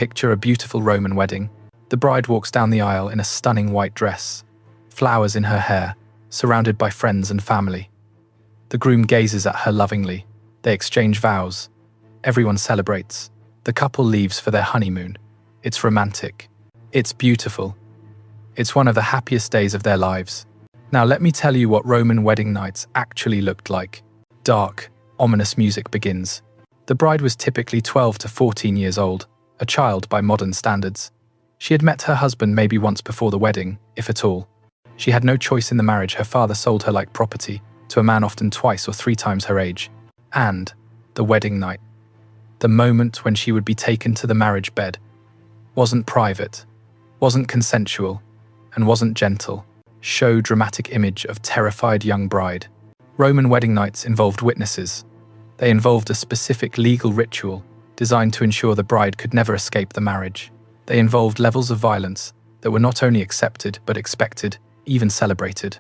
Picture a beautiful Roman wedding. The bride walks down the aisle in a stunning white dress, flowers in her hair, surrounded by friends and family. The groom gazes at her lovingly. They exchange vows. Everyone celebrates. The couple leaves for their honeymoon. It's romantic. It's beautiful. It's one of the happiest days of their lives. Now let me tell you what Roman wedding nights actually looked like. Dark, ominous music begins. The bride was typically 12 to 14 years old, a child by modern standards. She had met her husband maybe once before the wedding, if at all. She had no choice in the marriage. Her father sold her like property to a man often 2 or 3 times her age. And the wedding night, the moment when she would be taken to the marriage bed, wasn't private, wasn't consensual, and wasn't gentle. Show dramatic image of terrified young bride. Roman wedding nights involved witnesses. They involved a specific legal ritual designed to ensure the bride could never escape the marriage. They involved levels of violence that were not only accepted but expected, even celebrated.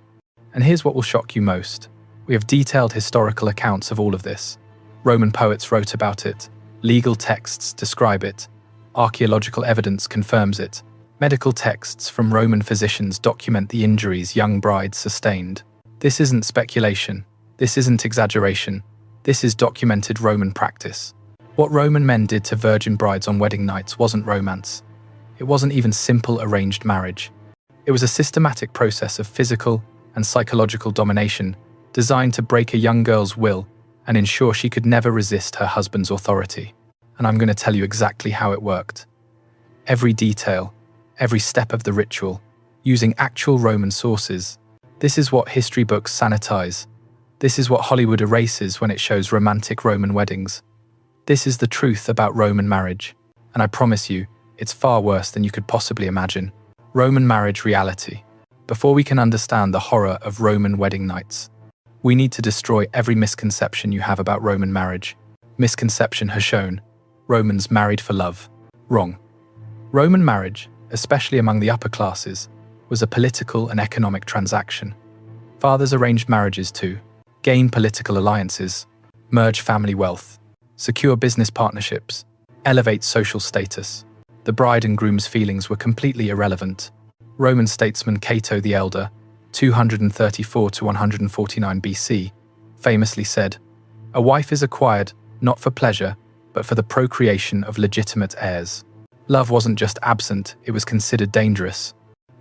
And here's what will shock you most. We have detailed historical accounts of all of this. Roman poets wrote about it. Legal texts describe it. Archaeological evidence confirms it. Medical texts from Roman physicians document the injuries young brides sustained. This isn't speculation. This isn't exaggeration. This is documented Roman practice. What Roman men did to virgin brides on wedding nights wasn't romance. It wasn't even simple arranged marriage. It was a systematic process of physical and psychological domination designed to break a young girl's will and ensure she could never resist her husband's authority. And I'm going to tell you exactly how it worked. Every detail, every step of the ritual, using actual Roman sources. This is what history books sanitize. This is what Hollywood erases when it shows romantic Roman weddings. This is the truth about Roman marriage. And I promise you, it's far worse than you could possibly imagine. Roman marriage reality. Before we can understand the horror of Roman wedding nights, we need to destroy every misconception you have about Roman marriage. Misconception has shown Romans married for love. Wrong. Roman marriage, especially among the upper classes, was a political and economic transaction. Fathers arranged marriages to gain political alliances, merge family wealth, secure business partnerships, elevate social status. The bride and groom's feelings were completely irrelevant. Roman statesman Cato the Elder, 234 to 149 BC, famously said, "A wife is acquired not for pleasure, but for the procreation of legitimate heirs." Love wasn't just absent, it was considered dangerous.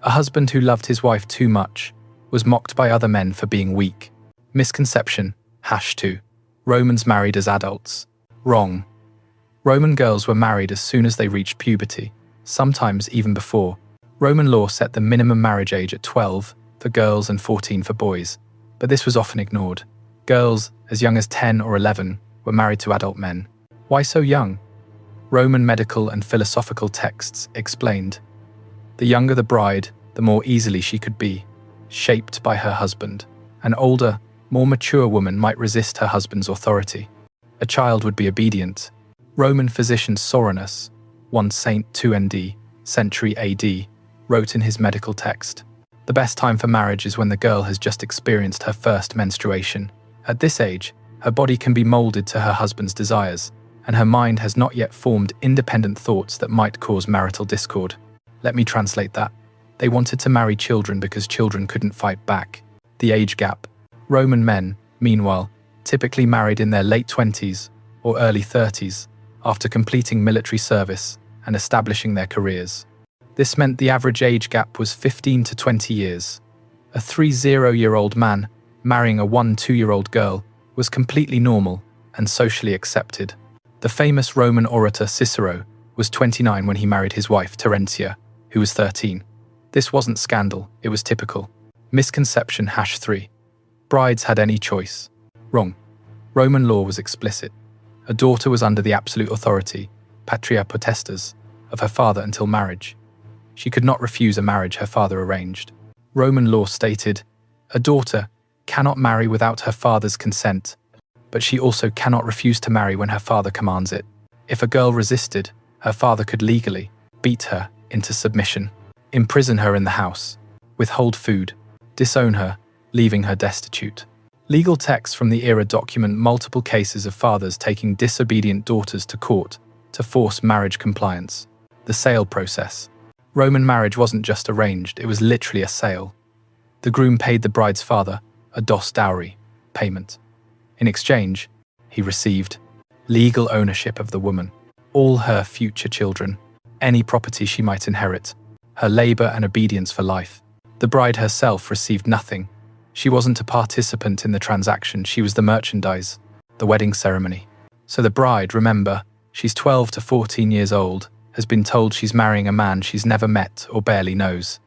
A husband who loved his wife too much was mocked by other men for being weak. Misconception, #2. Romans married as adults. Wrong. Roman girls were married as soon as they reached puberty, sometimes even before. Roman law set the minimum marriage age at 12 for girls and 14 for boys, but this was often ignored. Girls, as young as 10 or 11, were married to adult men. Why so young? Roman medical and philosophical texts explained. The younger the bride, the more easily she could be shaped by her husband. An older, more mature woman might resist her husband's authority. A child would be obedient. Roman physician Soranus, 1 Saint 2 ND, century AD, wrote in his medical text, "The best time for marriage is when the girl has just experienced her first menstruation. At this age, her body can be molded to her husband's desires, and her mind has not yet formed independent thoughts that might cause marital discord." Let me translate that. They wanted to marry children because children couldn't fight back. The age gap. Roman men, meanwhile, typically married in their late 20s or early 30s after completing military service and establishing their careers. This meant the average age gap was 15 to 20 years. A 30-year-old man marrying a 2-year-old girl was completely normal and socially accepted. The famous Roman orator Cicero was 29 when he married his wife Terentia, who was 13. This wasn't scandal, it was typical. Misconception #3. Brides had any choice. Wrong. Roman law was explicit. A daughter was under the absolute authority, patria potestas, of her father until marriage. She could not refuse a marriage her father arranged. Roman law stated, a daughter cannot marry without her father's consent, but she also cannot refuse to marry when her father commands it. If a girl resisted, her father could legally beat her into submission, imprison her in the house, withhold food, disown her, leaving her destitute. Legal texts from the era document multiple cases of fathers taking disobedient daughters to court to force marriage compliance. The sale process. Roman marriage wasn't just arranged, it was literally a sale. The groom paid the bride's father a dos dowry payment. In exchange, he received legal ownership of the woman, all her future children, any property she might inherit, her labor and obedience for life. The bride herself received nothing. She wasn't a participant in the transaction, she was the merchandise, the wedding ceremony. So the bride, remember, she's 12 to 14 years old, has been told she's marrying a man she's never met or barely knows.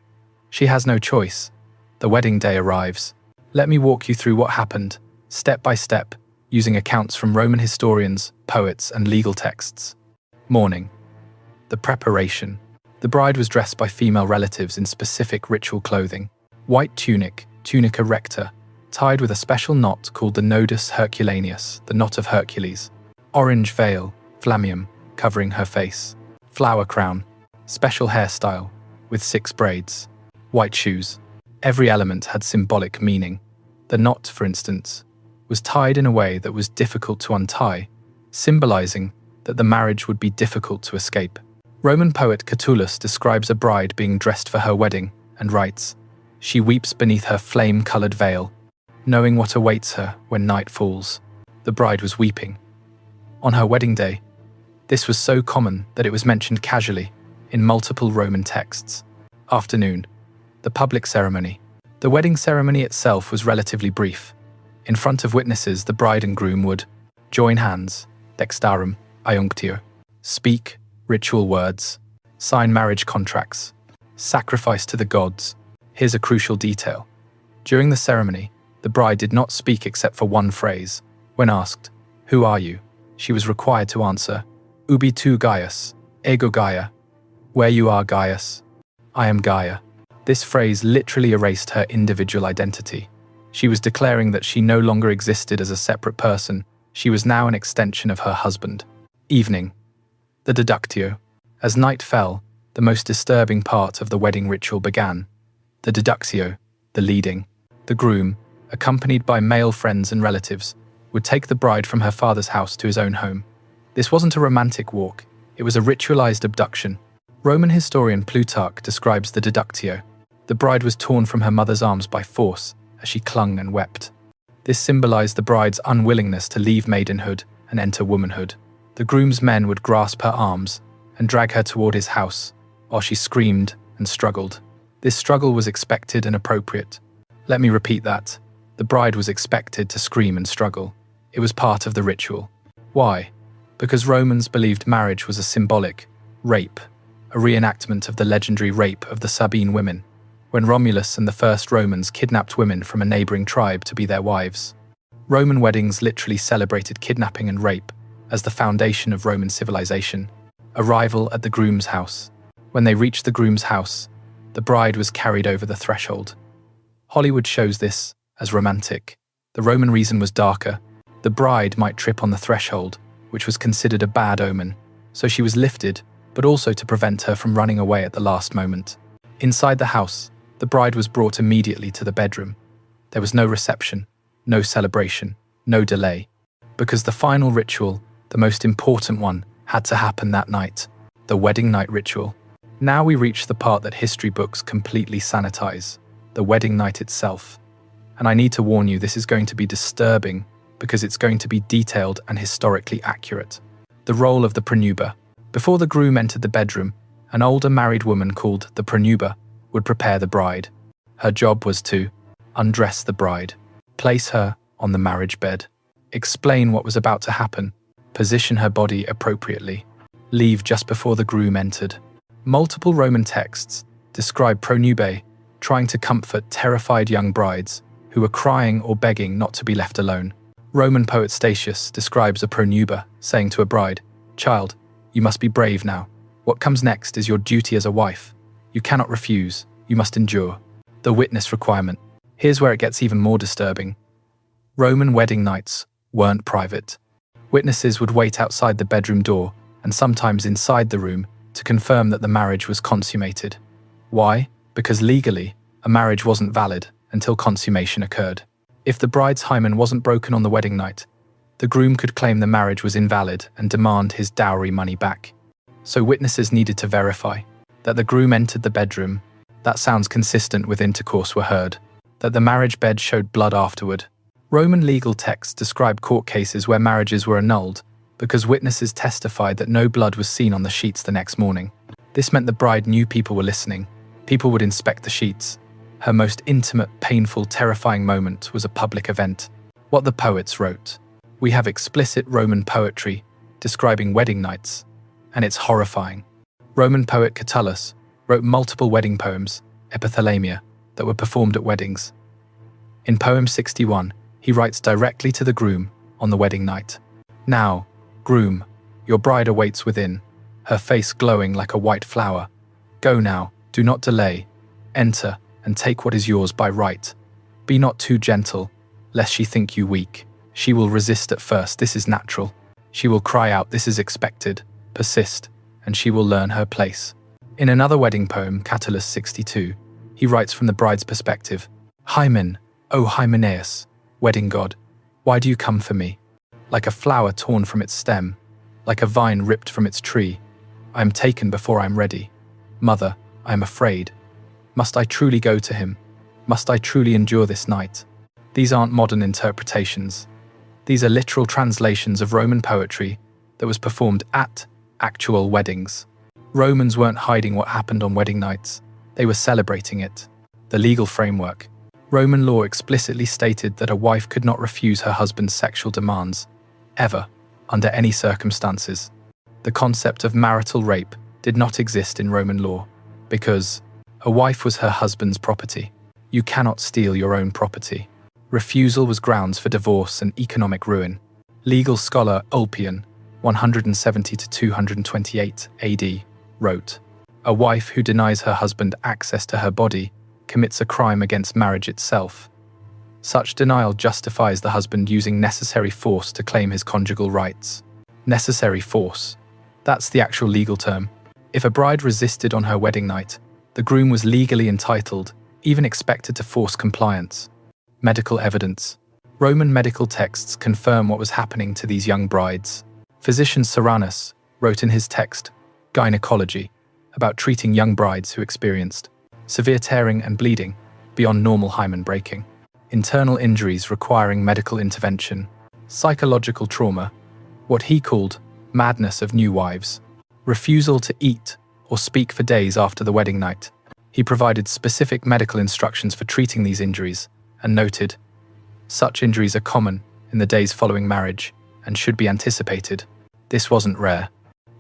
She has no choice. The wedding day arrives. Let me walk you through what happened, step by step, using accounts from Roman historians, poets, and legal texts. Morning. The preparation. The bride was dressed by female relatives in specific ritual clothing. White tunic, tunica recta, tied with a special knot called the nodus herculaneus, the knot of Hercules. Orange veil, flammium, covering her face. Flower crown, special hairstyle, with 6 braids. White shoes. Every element had symbolic meaning. The knot, for instance, was tied in a way that was difficult to untie, symbolizing that the marriage would be difficult to escape. Roman poet Catullus describes a bride being dressed for her wedding and writes, "She weeps beneath her flame-colored veil, knowing what awaits her when night falls." The bride was weeping. On her wedding day, this was so common that it was mentioned casually in multiple Roman texts. Afternoon. The public ceremony. The wedding ceremony itself was relatively brief. In front of witnesses, the bride and groom would join hands, dextarum, iunctio, speak ritual words, sign marriage contracts, sacrifice to the gods. Here's a crucial detail. During the ceremony, the bride did not speak except for one phrase. When asked, "Who are you?" she was required to answer, "Ubi tu Gaius, ego Gaia." Where you are, Gaius. I am Gaia. This phrase literally erased her individual identity. She was declaring that she no longer existed as a separate person. She was now an extension of her husband. Evening. The deductio. As night fell, the most disturbing part of the wedding ritual began. The deductio, the leading. The groom, accompanied by male friends and relatives, would take the bride from her father's house to his own home. This wasn't a romantic walk, it was a ritualized abduction. Roman historian Plutarch describes the deductio. The bride was torn from her mother's arms by force as she clung and wept. This symbolized the bride's unwillingness to leave maidenhood and enter womanhood. The groom's men would grasp her arms and drag her toward his house while she screamed and struggled. This struggle was expected and appropriate. Let me repeat that. The bride was expected to scream and struggle. It was part of the ritual. Why? Because Romans believed marriage was a symbolic rape, a reenactment of the legendary rape of the Sabine women, when Romulus and the first Romans kidnapped women from a neighboring tribe to be their wives. Roman weddings literally celebrated kidnapping and rape as the foundation of Roman civilization. Arrival at the groom's house. When they reached the groom's house, the bride was carried over the threshold. Hollywood shows this as romantic. The Roman reason was darker. The bride might trip on the threshold, which was considered a bad omen, so she was lifted, but also to prevent her from running away at the last moment. Inside the house, the bride was brought immediately to the bedroom. There was no reception, no celebration, no delay, because the final ritual, the most important one, had to happen that night, the wedding night ritual. Now we reach the part that history books completely sanitize, the wedding night itself. And I need to warn you, this is going to be disturbing because it's going to be detailed and historically accurate. The role of the pronuba. Before the groom entered the bedroom, an older married woman called the pronuba would prepare the bride. Her job was to undress the bride, place her on the marriage bed, explain what was about to happen, position her body appropriately, leave just before the groom entered. Multiple Roman texts describe pronubae trying to comfort terrified young brides who were crying or begging not to be left alone. Roman poet Tacitus describes a pronuba saying to a bride, "Child, you must be brave now. What comes next is your duty as a wife. You cannot refuse, you must endure." The witness requirement. Here's where it gets even more disturbing. Roman wedding nights weren't private. Witnesses would wait outside the bedroom door and sometimes inside the room to confirm that the marriage was consummated. Why? Because legally, a marriage wasn't valid until consummation occurred. If the bride's hymen wasn't broken on the wedding night, the groom could claim the marriage was invalid and demand his dowry money back. so witnesses needed to verify that the groom entered the bedroom, that sounds consistent with intercourse were heard, that the marriage bed showed blood afterward. Roman legal texts describe court cases where marriages were annulled because witnesses testified that no blood was seen on the sheets the next morning. This meant the bride knew people were listening. People would inspect the sheets. Her most intimate, painful, terrifying moment was a public event. What the poets wrote. We have explicit Roman poetry describing wedding nights, and it's horrifying. Roman poet Catullus wrote multiple wedding poems, epithalamia, that were performed at weddings. In poem 61, he writes directly to the groom on the wedding night. Now, groom, your bride awaits within, her face glowing like a white flower. Go now, do not delay. Enter and take what is yours by right. Be not too gentle, lest she think you weak. She will resist at first, this is natural. She will cry out, this is expected. Persist, and she will learn her place. In another wedding poem, Catullus 62, he writes from the bride's perspective, Hymen, O Hymenaeus, wedding god, why do you come for me? Like a flower torn from its stem, like a vine ripped from its tree, I am taken before I am ready. Mother, I am afraid. Must I truly go to him? Must I truly endure this night? These aren't modern interpretations. These are literal translations of Roman poetry that was performed at actual weddings. Romans weren't hiding what happened on wedding nights. They were celebrating it. The legal framework. Roman law explicitly stated that a wife could not refuse her husband's sexual demands, ever, under any circumstances. The concept of marital rape did not exist in Roman law, because a wife was her husband's property. You cannot steal your own property. Refusal was grounds for divorce and economic ruin. Legal scholar Ulpian, 170 to 228 AD, wrote, "A wife who denies her husband access to her body commits a crime against marriage itself. Such denial justifies the husband using necessary force to claim his conjugal rights." Necessary force. That's the actual legal term. If a bride resisted on her wedding night, the groom was legally entitled, even expected to force compliance. Medical evidence. Roman medical texts confirm what was happening to these young brides. Physician Soranus wrote in his text, Gynecology, about treating young brides who experienced severe tearing and bleeding beyond normal hymen breaking, internal injuries requiring medical intervention, psychological trauma, what he called madness of new wives, refusal to eat or speak for days after the wedding night. He provided specific medical instructions for treating these injuries and noted, such injuries are common in the days following marriage and should be anticipated. This wasn't rare.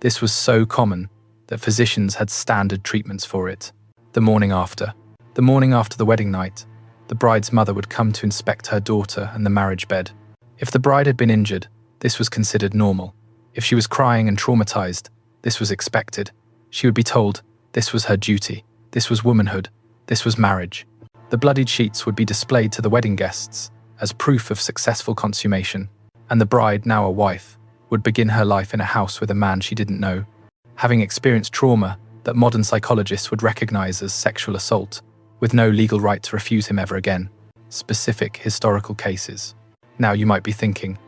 This was so common that physicians had standard treatments for it. The morning after the wedding night, the bride's mother would come to inspect her daughter and the marriage bed. If the bride had been injured, this was considered normal. If she was crying and traumatized, this was expected. She would be told this was her duty, this was womanhood, this was marriage. The bloodied sheets would be displayed to the wedding guests as proof of successful consummation, and the bride, now a wife, would begin her life in a house with a man she didn't know, having experienced trauma that modern psychologists would recognize as sexual assault, with no legal right to refuse him ever again. Specific historical cases. Now you might be thinking,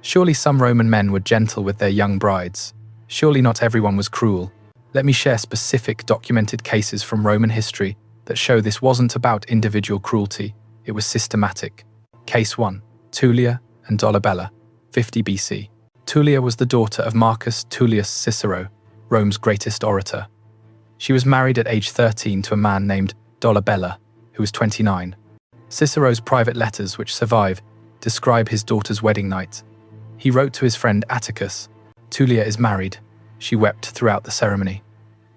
surely some Roman men were gentle with their young brides. Surely not everyone was cruel. Let me share specific documented cases from Roman history that show this wasn't about individual cruelty, it was systematic. Case 1. Tullia and Dolabella, 50 BC. Tullia was the daughter of Marcus Tullius Cicero, Rome's greatest orator. She was married at age 13 to a man named Dolabella, who was 29. Cicero's private letters, which survive, describe his daughter's wedding night. He wrote to his friend Atticus, "Tullia is married. She wept throughout the ceremony.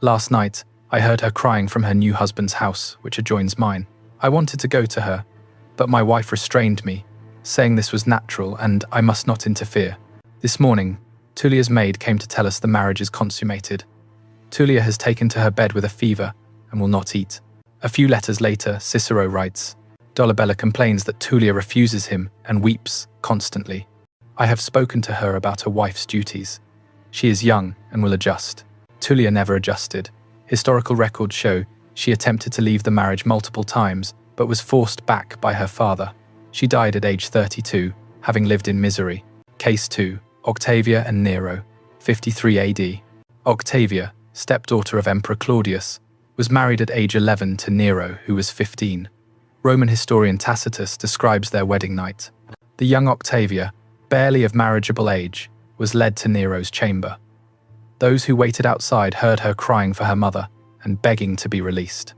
Last night, I heard her crying from her new husband's house, which adjoins mine. I wanted to go to her, but my wife restrained me, saying this was natural and I must not interfere. This morning, Tullia's maid came to tell us the marriage is consummated. Tullia has taken to her bed with a fever and will not eat." A few letters later, Cicero writes, Dolabella complains that Tullia refuses him and weeps constantly. "I have spoken to her about a wife's duties. She is young and will adjust." Tullia never adjusted. Historical records show she attempted to leave the marriage multiple times, but was forced back by her father. She died at age 32, having lived in misery. Case 2. Octavia and Nero, 53 AD. Octavia, stepdaughter of Emperor Claudius, was married at age 11 to Nero, who was 15. Roman historian Tacitus describes their wedding night. The young Octavia, barely of marriageable age, was led to Nero's chamber. Those who waited outside heard her crying for her mother and begging to be released.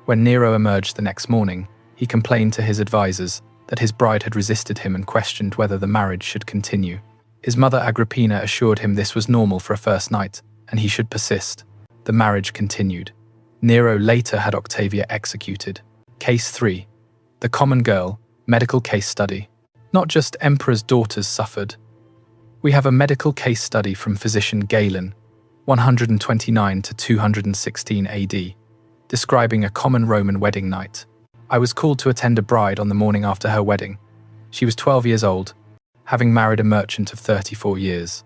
When Nero emerged the next morning, he complained to his advisors that his bride had resisted him and questioned whether the marriage should continue. His mother Agrippina assured him this was normal for a first night, and he should persist. The marriage continued. Nero later had Octavia executed. Case 3. The Common Girl, Medical Case Study. Not just emperors' daughters suffered. We have a medical case study from physician Galen, 129 to 216 AD, describing a common Roman wedding night. I was called to attend a bride on the morning after her wedding. She was 12 years old, having married a merchant of 34 years.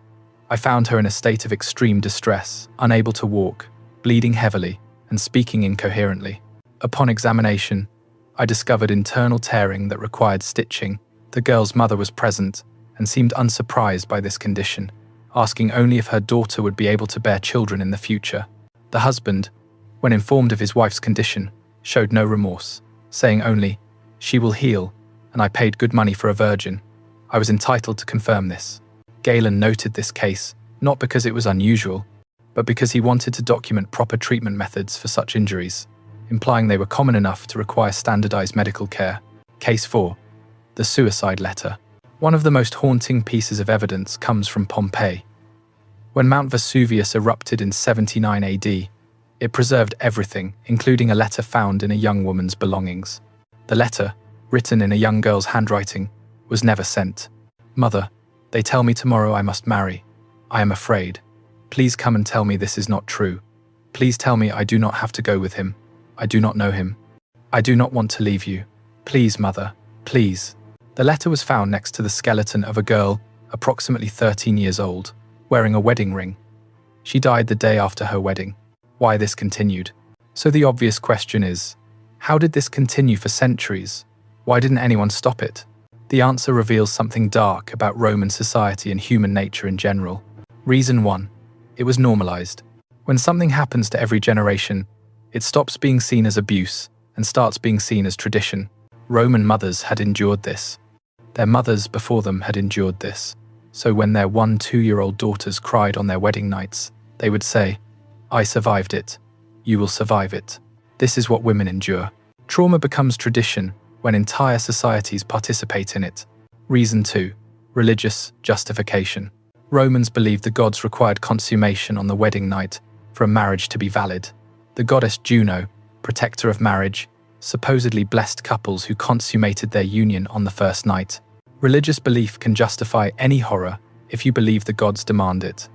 I found her in a state of extreme distress, unable to walk, bleeding heavily, and speaking incoherently. Upon examination, I discovered internal tearing that required stitching. The girl's mother was present and seemed unsurprised by this condition, asking only if her daughter would be able to bear children in the future. The husband, when informed of his wife's condition, showed no remorse, saying only, "She will heal, and I paid good money for a virgin. I was entitled to confirm this." Galen noted this case not because it was unusual, but because he wanted to document proper treatment methods for such injuries, implying they were common enough to require standardized medical care. Case 4. The Suicide Letter. One of the most haunting pieces of evidence comes from Pompeii. When Mount Vesuvius erupted in 79 AD, it preserved everything, including a letter found in a young woman's belongings. The letter, written in a young girl's handwriting, was never sent. "Mother, they tell me tomorrow I must marry. I am afraid. Please come and tell me this is not true. Please tell me I do not have to go with him. I do not know him. I do not want to leave you. Please, mother, please." The letter was found next to the skeleton of a girl, approximately 13 years old, wearing a wedding ring. She died the day after her wedding. Why this continued? So the obvious question is, how did this continue for centuries? Why didn't anyone stop it? The answer reveals something dark about Roman society and human nature in general. Reason 1. It was normalized. When something happens to every generation, it stops being seen as abuse and starts being seen as tradition. Roman mothers had endured this. Their mothers before them had endured this. So when their 1-2-year-old daughters cried on their wedding nights, they would say, "I survived it. You will survive it." This is what women endure. Trauma becomes tradition when entire societies participate in it. Reason 2. Religious justification. Romans believed the gods required consummation on the wedding night for a marriage to be valid. The goddess Juno, protector of marriage, supposedly blessed couples who consummated their union on the first night. Religious belief can justify any horror if you believe the gods demand it.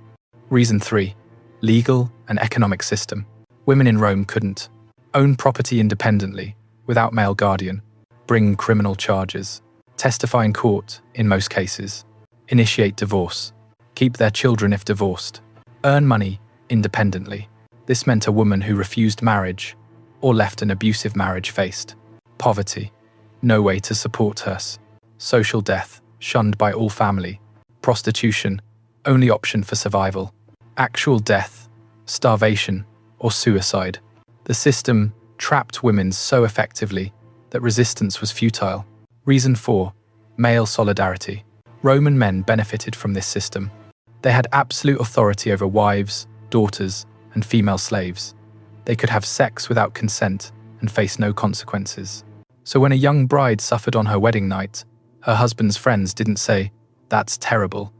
Reason 3. Legal and economic system. Women in Rome couldn't own property independently, without male guardian, bring criminal charges, testify in court in most cases, initiate divorce, keep their children if divorced, earn money independently. This meant a woman who refused marriage or left an abusive marriage faced poverty, no way to support her, social death, shunned by all family, prostitution, only option for survival, actual death, starvation, or suicide. The system trapped women so effectively that resistance was futile. Reason 4. Male solidarity. Roman men benefited from this system. They had absolute authority over wives, daughters, and female slaves. They could have sex without consent and face no consequences. So when a young bride suffered on her wedding night, her husband's friends didn't say, "That's terrible."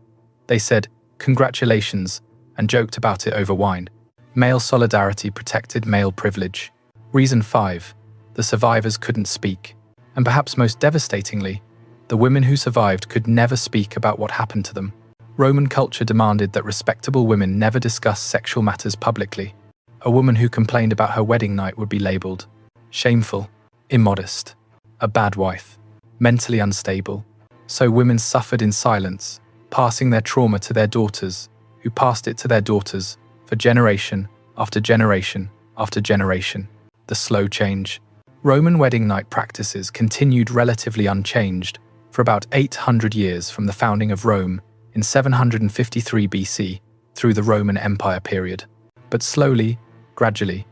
They said, "Congratulations," and joked about it over wine. Male solidarity protected male privilege. Reason 5. The survivors couldn't speak. And perhaps most devastatingly, the women who survived could never speak about what happened to them. Roman culture demanded that respectable women never discuss sexual matters publicly. A woman who complained about her wedding night would be labeled shameful, immodest, a bad wife, mentally unstable. So women suffered in silence, passing their trauma to their daughters, who passed it to their daughters for generation after generation after generation. The slow change. Roman wedding night practices continued relatively unchanged for about 800 years from the founding of Rome in 753 BC through the Roman Empire period. But slowly, gradually,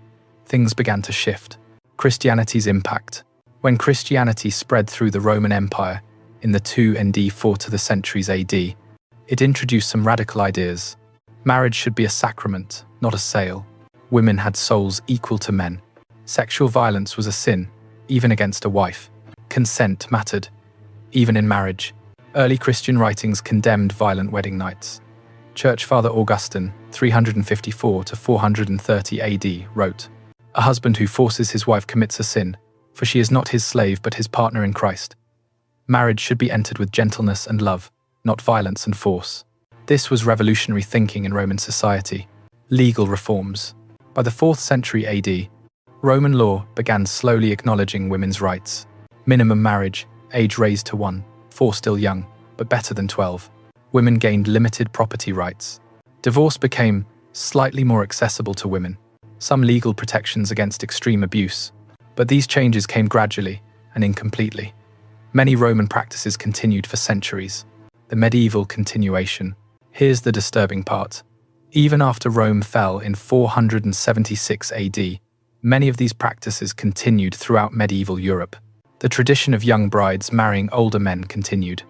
things began to shift. Christianity's impact. When Christianity spread through the Roman Empire in the 2 and 4 to the centuries AD, it introduced some radical ideas. Marriage should be a sacrament, not a sale. Women had souls equal to men. Sexual violence was a sin, even against a wife. Consent mattered, even in marriage. Early Christian writings condemned violent wedding nights. Church Father Augustine, 354 to 430 AD, wrote, "A husband who forces his wife commits a sin, for she is not his slave but his partner in Christ. Marriage should be entered with gentleness and love, not violence and force." This was revolutionary thinking in Roman society. Legal reforms. By the 4th century AD, Roman law began slowly acknowledging women's rights. Minimum marriage, age raised to 1, 4 still young, but better than 12. Women gained limited property rights. Divorce became slightly more accessible to women. Some legal protections against extreme abuse. But these changes came gradually and incompletely. Many Roman practices continued for centuries. The medieval continuation. Here's the disturbing part. Even after Rome fell in 476 AD, many of these practices continued throughout medieval Europe. The tradition of young brides marrying older men continued.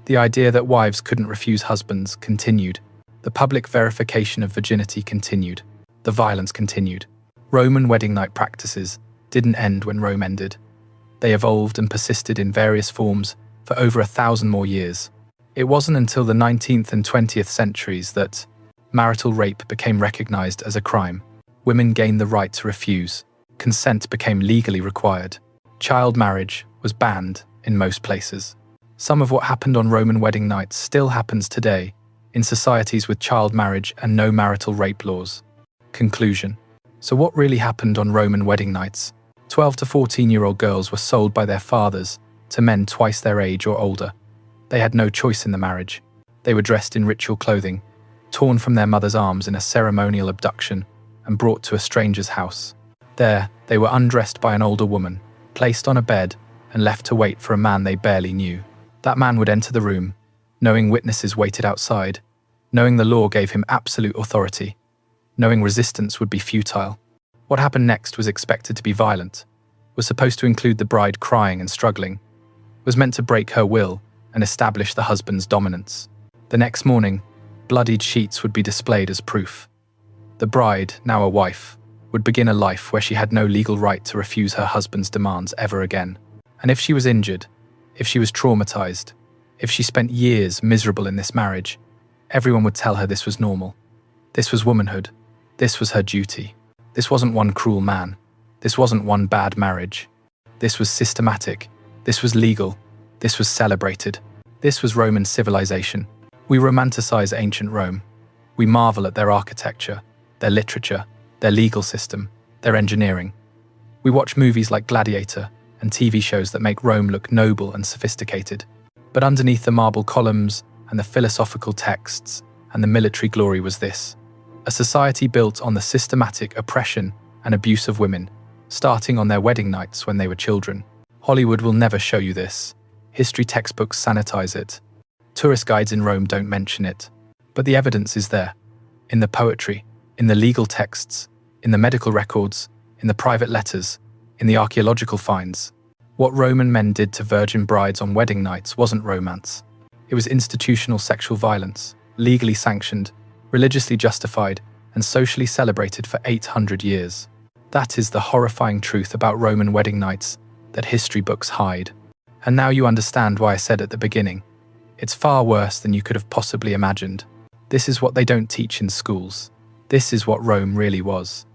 The idea that wives couldn't refuse husbands continued. The public verification of virginity continued. The violence continued. Roman wedding night practices didn't end when Rome ended. They evolved and persisted in various forms for over 1,000 more years. It wasn't until the 19th and 20th centuries that marital rape became recognized as a crime. Women gained the right to refuse. Consent became legally required. Child marriage was banned in most places. Some of what happened on Roman wedding nights still happens today in societies with child marriage and no marital rape laws. Conclusion. So what really happened on Roman wedding nights? 12 to 14-year-old girls were sold by their fathers to men twice their age or older. They had no choice in the marriage. They were dressed in ritual clothing, torn from their mother's arms in a ceremonial abduction, and brought to a stranger's house. There, they were undressed by an older woman, placed on a bed, and left to wait for a man they barely knew. That man would enter the room, knowing witnesses waited outside, knowing the law gave him absolute authority, knowing resistance would be futile. What happened next was expected to be violent, was supposed to include the bride crying and struggling, was meant to break her will and establish the husband's dominance. The next morning, bloodied sheets would be displayed as proof. The bride, now a wife, would begin a life where she had no legal right to refuse her husband's demands ever again. And if she was injured, if she was traumatized, if she spent years miserable in this marriage, everyone would tell her this was normal. This was womanhood. This was her duty. This wasn't one cruel man. This wasn't one bad marriage. This was systematic. This was legal. This was celebrated. This was Roman civilization. We romanticize ancient Rome. We marvel at their architecture, their literature, their legal system, their engineering. We watch movies like Gladiator and TV shows that make Rome look noble and sophisticated. But underneath the marble columns and the philosophical texts and the military glory was this: a society built on the systematic oppression and abuse of women, starting on their wedding nights when they were children. Hollywood will never show you this. History textbooks sanitize it. Tourist guides in Rome don't mention it. But the evidence is there. In the poetry, in the legal texts, in the medical records, in the private letters, in the archaeological finds. What Roman men did to virgin brides on wedding nights wasn't romance. It was institutional sexual violence, legally sanctioned, religiously justified, and socially celebrated for 800 years. That is the horrifying truth about Roman wedding nights that history books hide. And now you understand why I said at the beginning, it's far worse than you could have possibly imagined. This is what they don't teach in schools. This is what Rome really was.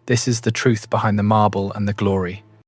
This is the truth behind the marble and the glory.